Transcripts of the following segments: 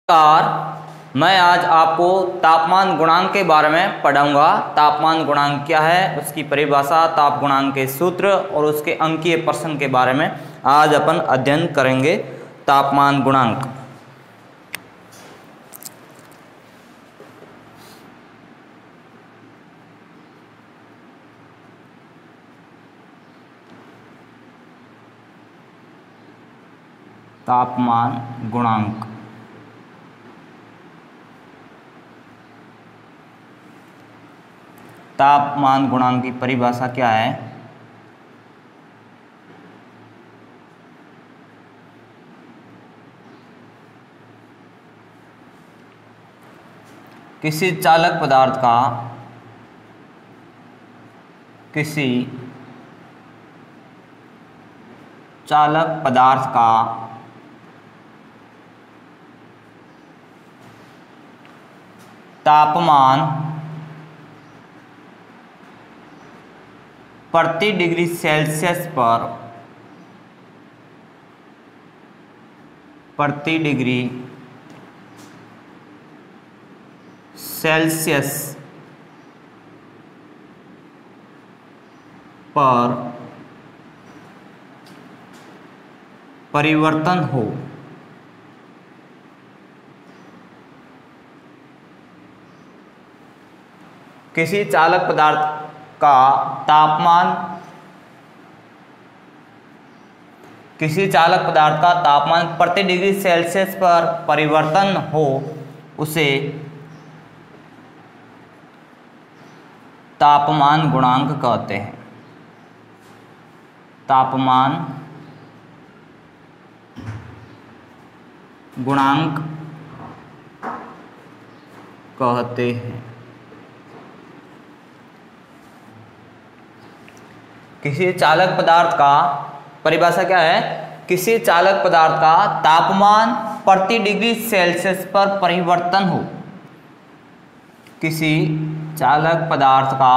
नमस्कार, मैं आज आपको तापमान गुणांक के बारे में पढ़ाऊंगा। तापमान गुणांक क्या है, उसकी परिभाषा, ताप गुणांक के सूत्र और उसके अंकीय प्रश्न के बारे में आज अपन अध्ययन करेंगे। तापमान गुणांक तापमान गुणांक तापमान गुणांक की परिभाषा क्या है? किसी चालक पदार्थ का तापमान प्रति डिग्री सेल्सियस पर परिवर्तन हो। किसी चालक पदार्थ का तापमान प्रति डिग्री सेल्सियस पर परिवर्तन हो, उसे तापमान गुणांक कहते हैं। तापमान गुणांक कहते हैं। किसी चालक पदार्थ का परिभाषा क्या है? किसी चालक पदार्थ का तापमान प्रति डिग्री सेल्सियस पर परिवर्तन हो। किसी चालक पदार्थ का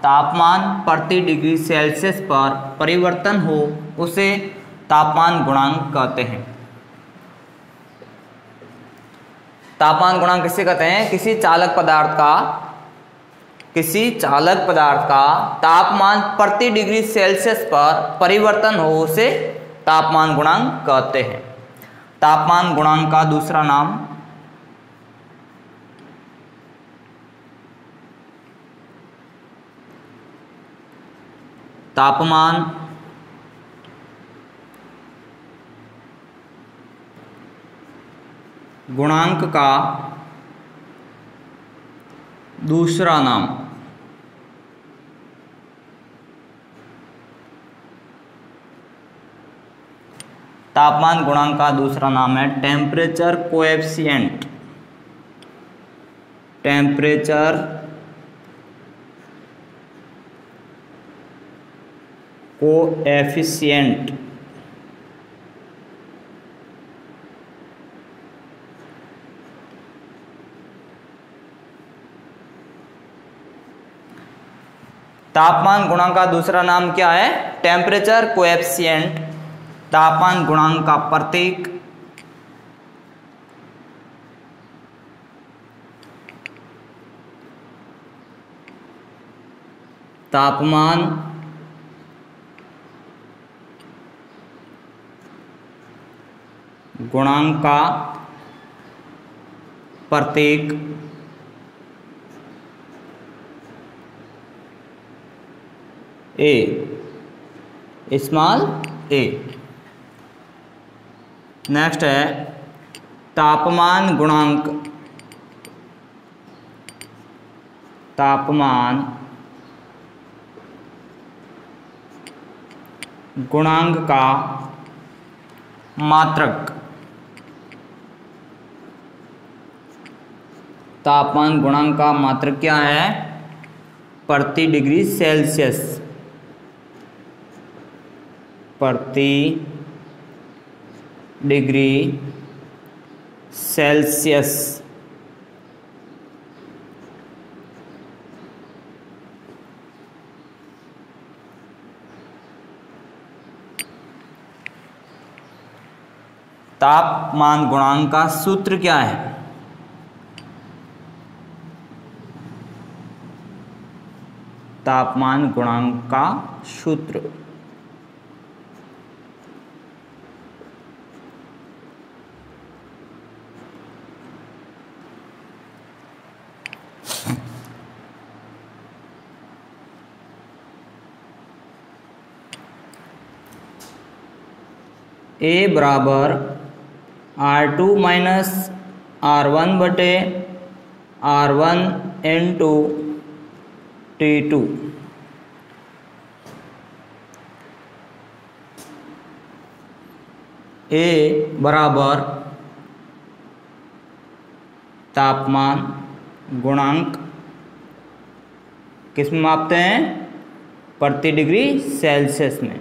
तापमान प्रति डिग्री सेल्सियस पर परिवर्तन हो, उसे तापमान गुणांक कहते हैं। तापमान गुणांक किसे कहते हैं? किसी चालक पदार्थ का तापमान प्रति डिग्री सेल्सियस पर परिवर्तन हो, उसे तापमान गुणांक कहते हैं। तापमान गुणांक का दूसरा नाम तापमान गुणांक का दूसरा नाम तापमान गुणांक का दूसरा नाम है टेम्परेचर कोएफिशिएंट। Temperature coefficient. तापमान गुणांक का दूसरा नाम क्या है? Temperature coefficient. तापमान गुणांक का प्रतीक तापमान गुणांक का प्रतीक ए, स्मॉल ए। नेक्स्ट है तापमान गुणांक का मात्रक। तापमान गुणांक का मात्रक क्या है? प्रति डिग्री सेल्सियस। प्रति डिग्री सेल्सियस। तापमान गुणांक का सूत्र क्या है? तापमान गुणांक का सूत्र। ए बराबर R2 माइनस R1 बटे R1 इंटू T2। ए बराबर तापमान गुणांक किस में मापते हैं? प्रति डिग्री सेल्सियस में,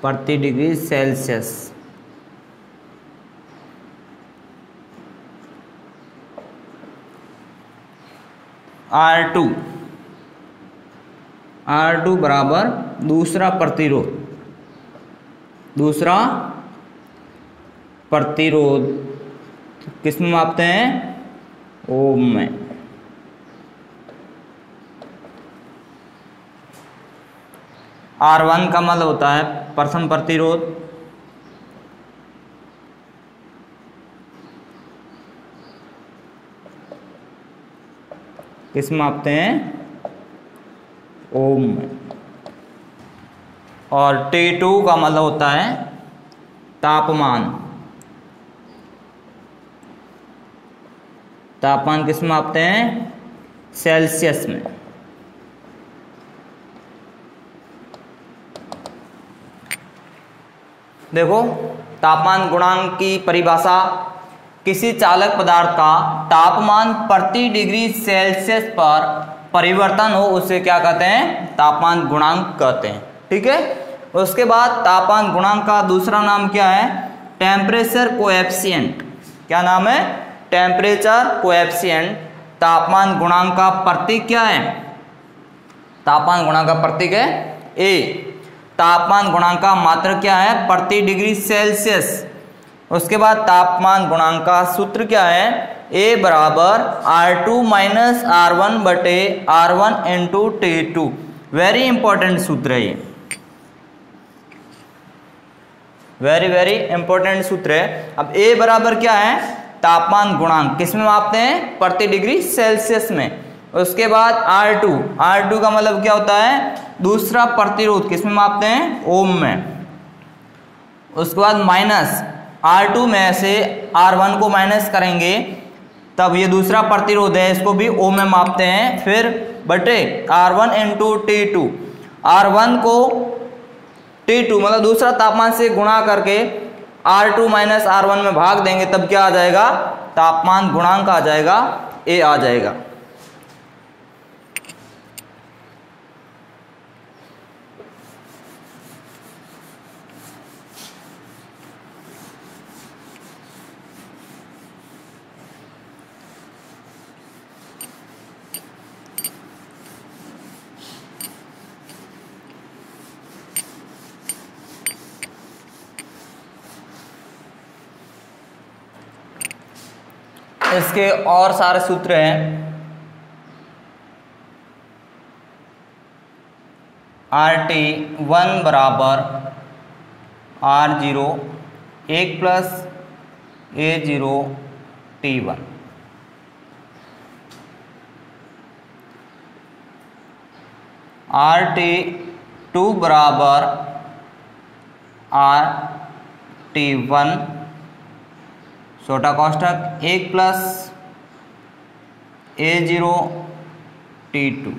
प्रति डिग्री सेल्सियस। R2 बराबर दूसरा प्रतिरोध, किस में मापते हैं? ओम में। R1 का मतलब होता है प्रथम प्रतिरोध, किस में मापते हैं? ओम में। और T2 का मतलब होता है तापमान, किस में मापते हैं? सेल्सियस में। देखो तापमान गुणांक की परिभाषा, किसी चालक पदार्थ का तापमान प्रति डिग्री सेल्सियस पर परिवर्तन हो उसे क्या कहते हैं? तापमान गुणांक कहते हैं। ठीक है। उसके बाद तापमान गुणांक का दूसरा नाम क्या है? Temperature coefficient. क्या नाम है? Temperature coefficient. तापमान गुणांक का प्रतीक क्या है? तापमान गुणांक का प्रतीक है ए। तापमान गुणांक का मात्रक क्या है? प्रति डिग्री सेल्सियस। उसके बाद तापमान गुणांक का सूत्र क्या है? ए बराबर R2 माइनस R1 बटे R1 into T2। Very important सूत्र है ये, वेरी इंपॉर्टेंट सूत्र है। अब ए बराबर क्या है? तापमान गुणांक किस में मापते हैं? प्रति डिग्री सेल्सियस में। उसके बाद R2 का मतलब क्या होता है? दूसरा प्रतिरोध, किस में मापते हैं? ओम में। उसके बाद माइनस R2 में से R1 को माइनस करेंगे तब ये दूसरा प्रतिरोध है, इसको भी ओम में मापते हैं। फिर बटे R1 इंटू T2। R1 को T2 मतलब दूसरा तापमान से गुणा करके R2 माइनस R1 में भाग देंगे तब क्या आ जाएगा? तापमान गुणांक आ जाएगा, ए आ जाएगा। इसके और सारे सूत्र हैं। RT1 बराबर R0 1 plus A0 T1। RT2 बराबर RT1 छोटा कोष्ठक 1 प्लस A0 T2।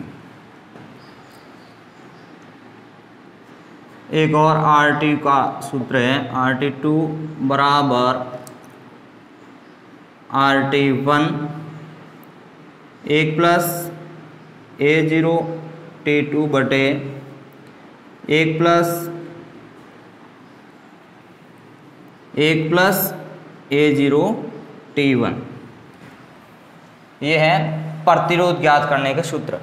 एक और RT का सूत्र है, RT2 बराबर RT1 1 प्लस A0 T2 बटे 1 प्लस A0 T1। ये है प्रतिरोध ज्ञात करने के सूत्र।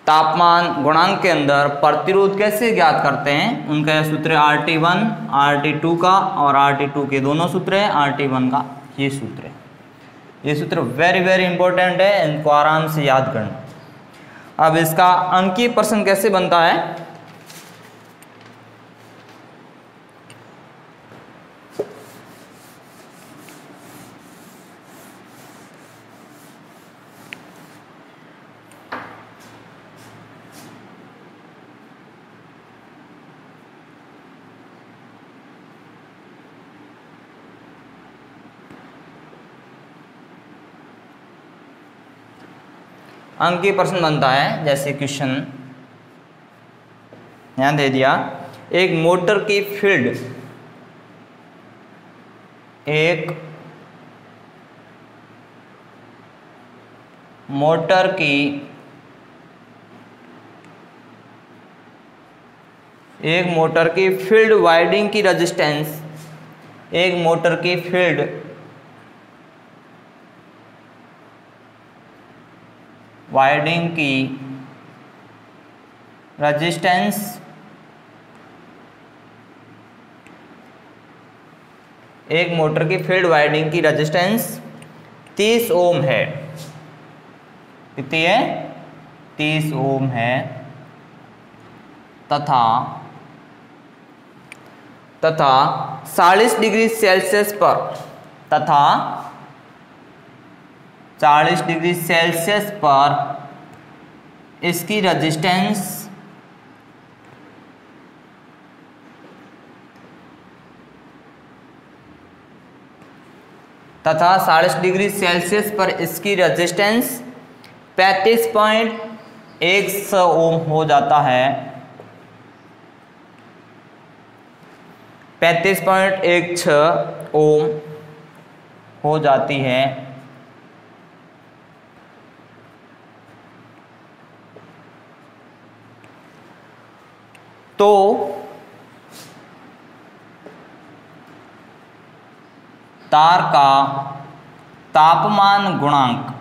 तापमान गुणांक के अंदर प्रतिरोध कैसे ज्ञात करते हैं उनका सूत्र RT1 RT2 का, और RT2 के दोनों सूत्र है, RT1 का ये सूत्र है। ये सूत्र वेरी वेरी इंपॉर्टेंट है, इनको आराम से याद करना। अब इसका अंकीय प्रश्न कैसे बनता है, अंकीय प्रश्न बनता है। जैसे क्वेश्चन यहाँ दे दिया, एक मोटर की फील्ड, एक मोटर की फील्ड वाइंडिंग की रेजिस्टेंस, एक मोटर की फील्ड वाइंडिंग की रेजिस्टेंस एक मोटर की फील्ड वाइंडिंग की रेजिस्टेंस 30 ओम है। कितनी है? 30 ओम है। तथा 40 डिग्री सेल्सियस पर 40 डिग्री सेल्सियस पर इसकी रेजिस्टेंस 35.16 ओम हो जाता है। 35.16 ओम हो जाती है। तो तार का तापमान गुणांक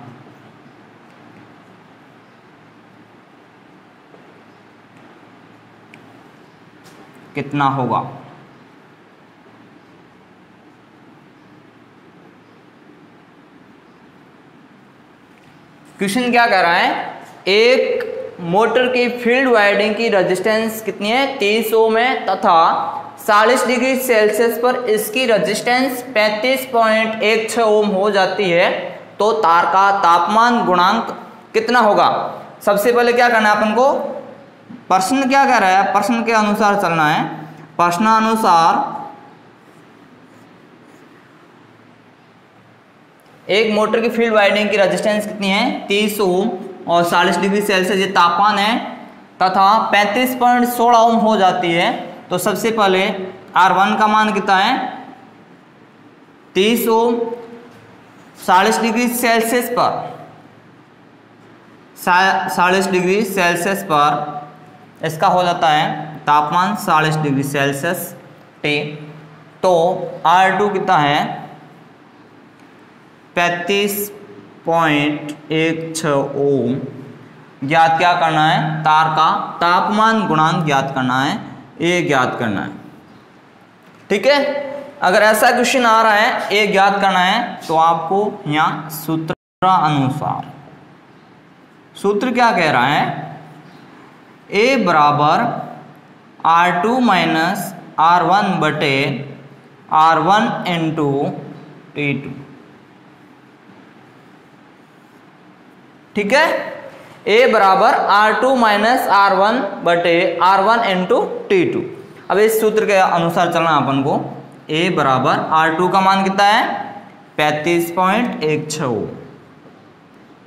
कितना होगा? क्वेश्चन क्या कह रहा है, एक मोटर की फील्ड वाइंडिंग की रेजिस्टेंस कितनी है? 30 ओम है तथा 40 डिग्री सेल्सियस पर इसकी रेजिस्टेंस 35.16 ओम हो जाती है। तो तार का तापमान गुणांक कितना होगा? सबसे पहले क्या करना है अपन को, प्रश्न क्या कह रहा है, प्रश्न के अनुसार चलना है। प्रश्नानुसार एक मोटर की फील्ड वाइंडिंग की रेजिस्टेंस कितनी है? 30 ओम और 40 डिग्री सेल्सियस ये तापमान है तथा 35.16 ओम हो जाती है। तो सबसे पहले R1 का मान कितना है? 30 ओम 40 डिग्री सेल्सियस पर 40 डिग्री सेल्सियस पर इसका हो जाता है तापमान 40 डिग्री सेल्सियस T। तो R2 कितना है? 35.16 ओम ज्ञात क्या करना है? तार का तापमान गुणांक ज्ञात करना है, ये ज्ञात करना है। ठीक है, अगर ऐसा क्वेश्चन आ रहा है ये ज्ञात करना है तो आपको यहाँ सूत्र अनुसार, सूत्र क्या कह रहा है, A बराबर R2 माइनस R1 बटे R1 इंटू T2। ठीक है, A बराबर R2 माइनस R1 बटे R1 इंटू T2। अब इस सूत्र के अनुसार चलना अपन को। A बराबर R2 का मान कितना है? 35.16 ओम,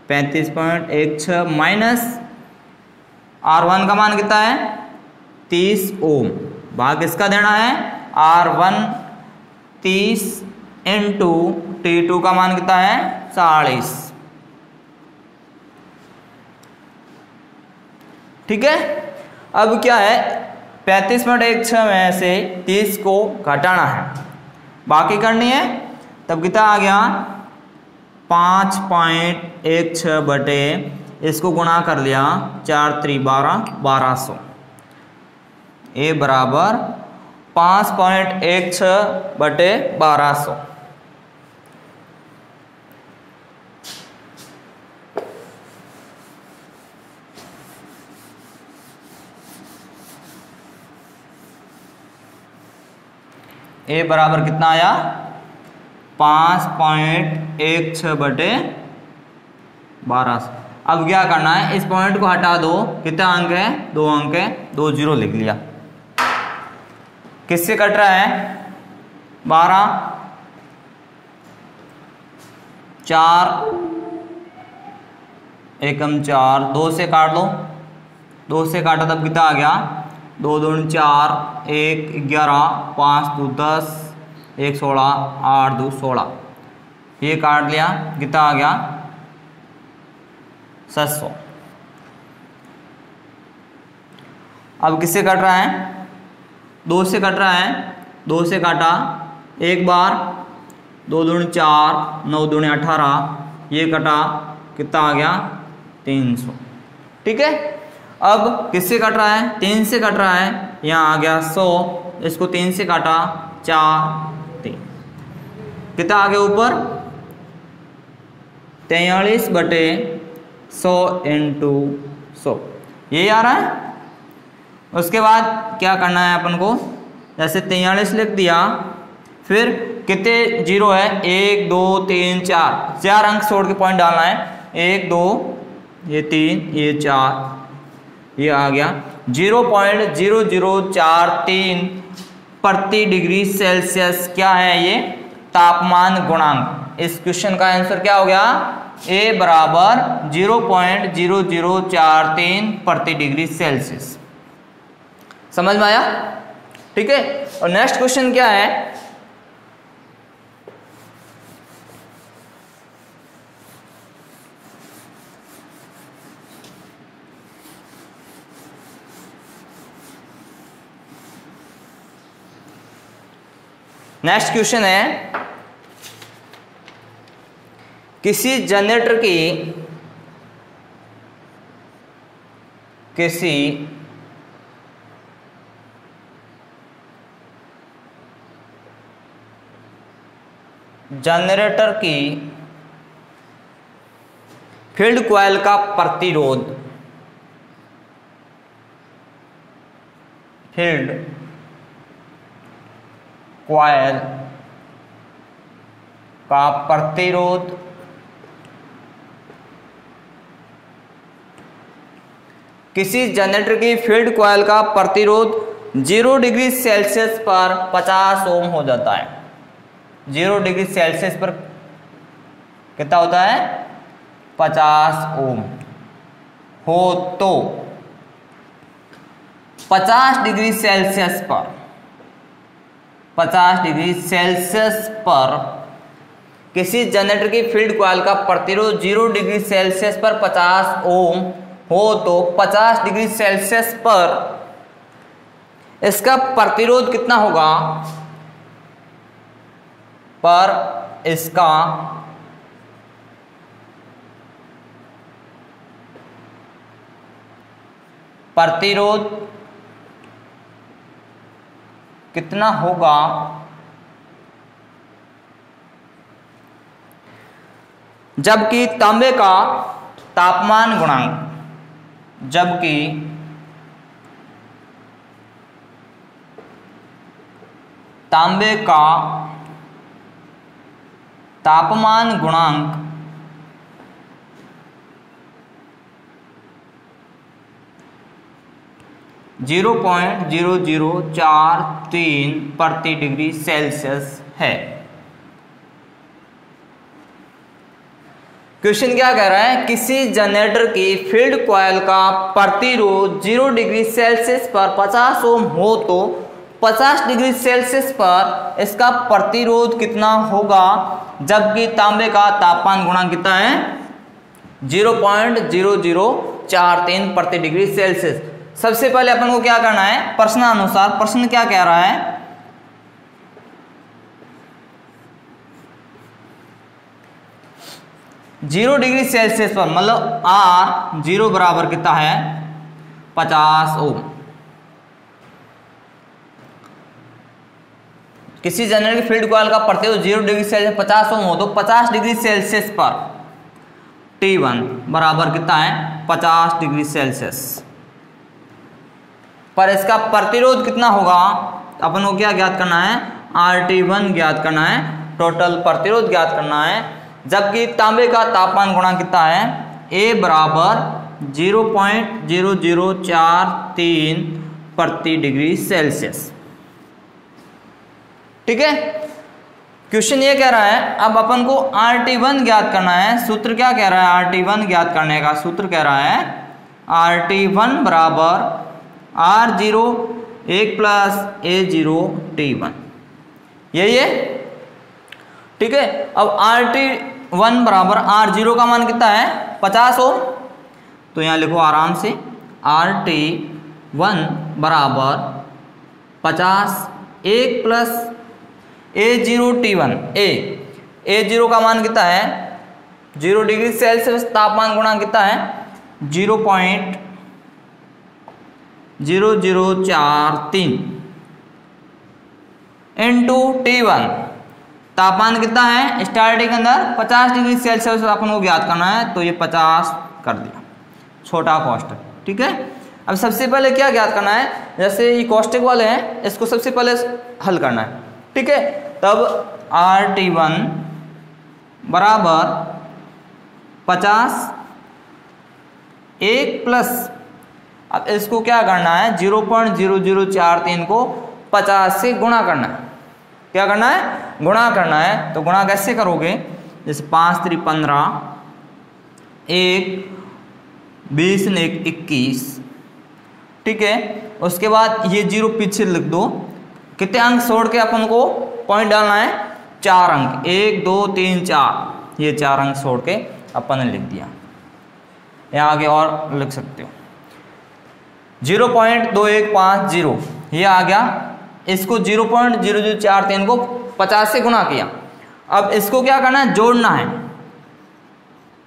35.16 माइनस R1 का मान कितना है? 30 ओम, भाग इसका देना है R1 30 इंटू T2 का मान कितना है? 40। ठीक है, अब क्या है, 35.16 में से 30 को घटाना है, बाकी करनी है। तब कितना आ गया? 5.16 बटे इसको गुणा कर लिया 4 3 12 1200। ए बराबर 5.16 बटे 1200। ए बराबर कितना आया 5.16/12। अब क्या करना है, इस पॉइंट को हटा दो, कितना अंक है 2 अंक है, 2 0 लिख लिया। किससे कट रहा है 12, 4 एकम 4, 2 से काट लो, 2 से काटा तब कितना आ गया 2 2 4, 1 11, 5 2 10, 1 16, 8 2 16, ये काट लिया, कितना आ गया 700। अब किससे कट रहा है 2 से कट रहा है, 2 से काटा एक बार, 2 2 4, 9 2 18, ये कटा, कितना आ गया 300। ठीक है। अब किससे कट रहा है 3 से कट रहा है, यहाँ आ गया 100, इसको 3 से काटा 4 3, कितना आ गया ऊपर 43/100 × 100, यही आ रहा है। उसके बाद क्या करना है अपन को, जैसे 43 लिख दिया, फिर कितने जीरो है 1 2 3 4 अंक छोड़ के पॉइंट डालना है, 1 2 ये 3 ये 4, ये आ गया 0.0043 प्रति डिग्री सेल्सियस। क्या है ये तापमान गुणांक। इस क्वेश्चन का आंसर क्या हो गया ए बराबर 0.0043 प्रति डिग्री सेल्सियस। समझ में आया। ठीक है। और नेक्स्ट क्वेश्चन क्या है, नेक्स्ट क्वेश्चन है किसी जनरेटर की फील्ड कॉइल का प्रतिरोध, फील्ड कॉइल का प्रतिरोध किसी जनरेटर की फील्ड कॉइल का प्रतिरोध 0 डिग्री सेल्सियस पर 50 ओम हो जाता है। 0 डिग्री सेल्सियस पर कितना होता है 50 ओम हो तो 50 डिग्री सेल्सियस पर 50 डिग्री सेल्सियस पर किसी जनरेटर की फील्ड कॉइल का प्रतिरोध 0 डिग्री सेल्सियस पर 50 ओम हो तो 50 डिग्री सेल्सियस पर इसका प्रतिरोध कितना होगा, पर इसका प्रतिरोध कितना होगा, जबकि तांबे का तापमान गुणांक, जबकि तांबे का तापमान गुणांक 0.0043 प्रति डिग्री सेल्सियस है। क्वेश्चन क्या कह रहा है, किसी जनरेटर की फील्ड कॉइल का प्रतिरोध 0 डिग्री सेल्सियस पर 50 ओम हो तो 50 डिग्री सेल्सियस पर इसका प्रतिरोध कितना होगा, जबकि तांबे का तापमान गुणांक कितना है 0.0043 प्रति डिग्री सेल्सियस। सबसे पहले अपन को क्या करना है, प्रश्नानुसार प्रश्न क्या कह रहा है, जीरो डिग्री सेल्सियस पर मतलब R 0 बराबर कितना है 50 ओम। किसी जनरेटर की फील्ड कॉइल का प्रतिरोध 0 डिग्री सेल्सियस 50 ओम हो तो 50 डिग्री सेल्सियस पर T1 बराबर कितना है 50 डिग्री सेल्सियस पर इसका प्रतिरोध कितना होगा, अपन को क्या ज्ञात करना है RT1 ज्ञात करना है, टोटल प्रतिरोध ज्ञात करना है, जबकि तांबे का तापमान गुणांक कितना है, A बराबर 0.0043 प्रति डिग्री सेल्सियस। ठीक है, क्वेश्चन ये कह रहा है अब अपन को RT1 ज्ञात करना है। सूत्र क्या कह रहा है, RT1 ज्ञात करने का सूत्र कह रहा है RT1 बराबर R0 1 प्लस A0 T1, यही है। ठीक है, अब RT1 बराबर R0 का मान कितना है 50 ओम, तो यहाँ लिखो आराम से RT1 बराबर 50 1 प्लस A0 T1, A0 का मान कितना है 0 डिग्री सेल्सियस, तापमान गुणांक कितना है 0.0043 इंटू T1, तापमान कितना है स्टार्टिंग के अंदर 50 डिग्री सेल्सियस अपन को ज्ञात करना है, तो ये 50 कर दिया, छोटा कोष्टक। ठीक है, अब सबसे पहले क्या ज्ञात करना है, जैसे ये कोष्टक वाले हैं इसको सबसे पहले हल करना है। ठीक है, तब RT1 बराबर 50 1 प्लस, अब इसको क्या करना है 0.0043 को 50 से गुणा करना है। क्या करना है, गुणा करना है, तो गुणा कैसे करोगे, जैसे 5 3 15, 1 20 ने 21। ठीक है, उसके बाद ये 0 पीछे लिख दो, कितने अंक छोड़ के अपन को पॉइंट डालना है 4 अंक, 1 2 3 4, ये 4 अंक छोड़ के अपन ने लिख दिया। यहाँ आगे और लिख सकते हो 0.2150 ये आ गया, इसको 0.0043 को 50 से गुणा किया। अब इसको क्या करना है, जोड़ना है,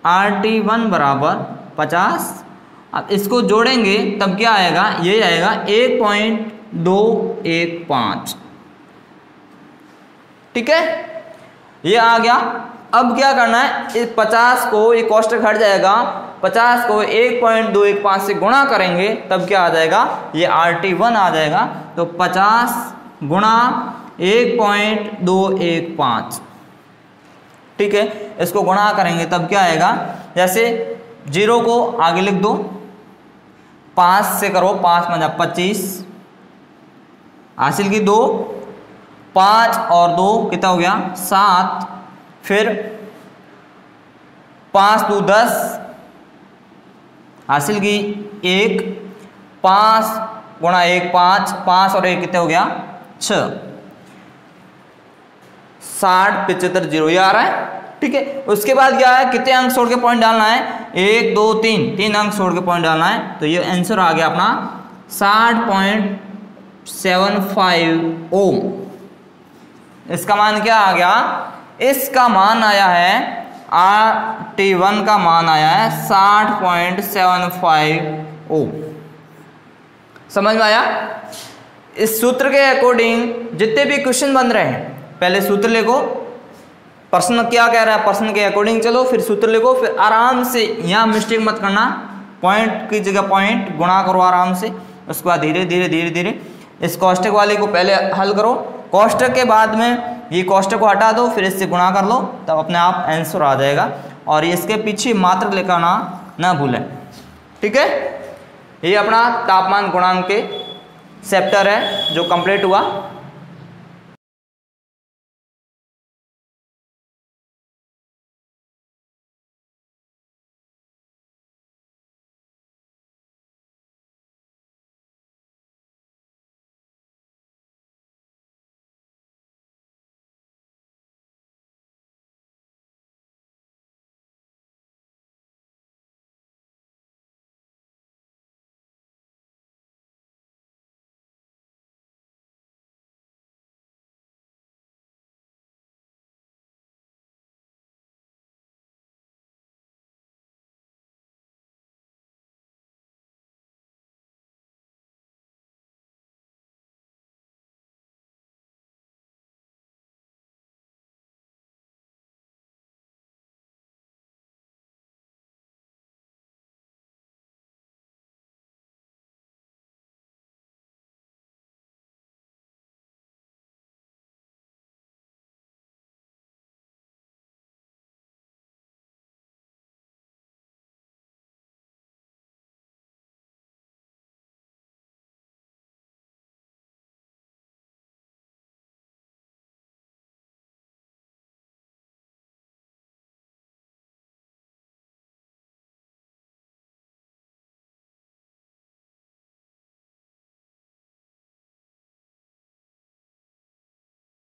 RT1 बराबर 50, अब इसको जोड़ेंगे तब क्या आएगा, ये आएगा 1.215। ठीक है, ये आ गया। अब क्या करना है, इस 50 को, ये कोष्टक हट जाएगा, 50 को 1.215 से गुणा करेंगे तब क्या आ जाएगा, ये RT1 आ जाएगा, तो 50 गुणा 1.215। ठीक है, इसको गुणा करेंगे तब क्या आएगा, जैसे 0 को आगे लिख दो, 5 से करो, 5 × 25 हासिल की 2, 5 और 2 कितना हो गया 7, फिर 5 2 10 हासिल की 1, 5 गुणा 1 5, 5 और 1 कितने हो गया 6, 60 75 0 ये आ रहा है। ठीक है, उसके बाद क्या है, कितने अंक छोड़ के पॉइंट डालना है, 1 2 3, 3 अंक छोड़ के पॉइंट डालना है, तो ये आंसर आ गया अपना 60.75 ओम। इसका मान क्या आ गया, इसका मान आया है, RT1 का मान आया है 60.75 ओम। समझ में आया। इस सूत्र के अकॉर्डिंग जितने भी क्वेश्चन बन रहे हैं, पहले सूत्र लिखो, प्रश्न क्या कह रहा है प्रश्न के अकॉर्डिंग चलो, फिर सूत्र लिखो, फिर आराम से यहाँ मिस्टेक मत करना, पॉइंट की जगह पॉइंट गुणा करो आराम से। उसके बाद धीरे धीरे धीरे धीरे इस कोष्टक वाले को पहले हल करो, कोष्टक के बाद में ये कोष्टक को हटा दो, फिर इससे गुणा कर लो, तब अपने आप आंसर आ जाएगा। और इसके पीछे मात्र लिखना ना भूलें। ठीक है, ये अपना तापमान गुणांक के चैप्टर है जो कंप्लीट हुआ।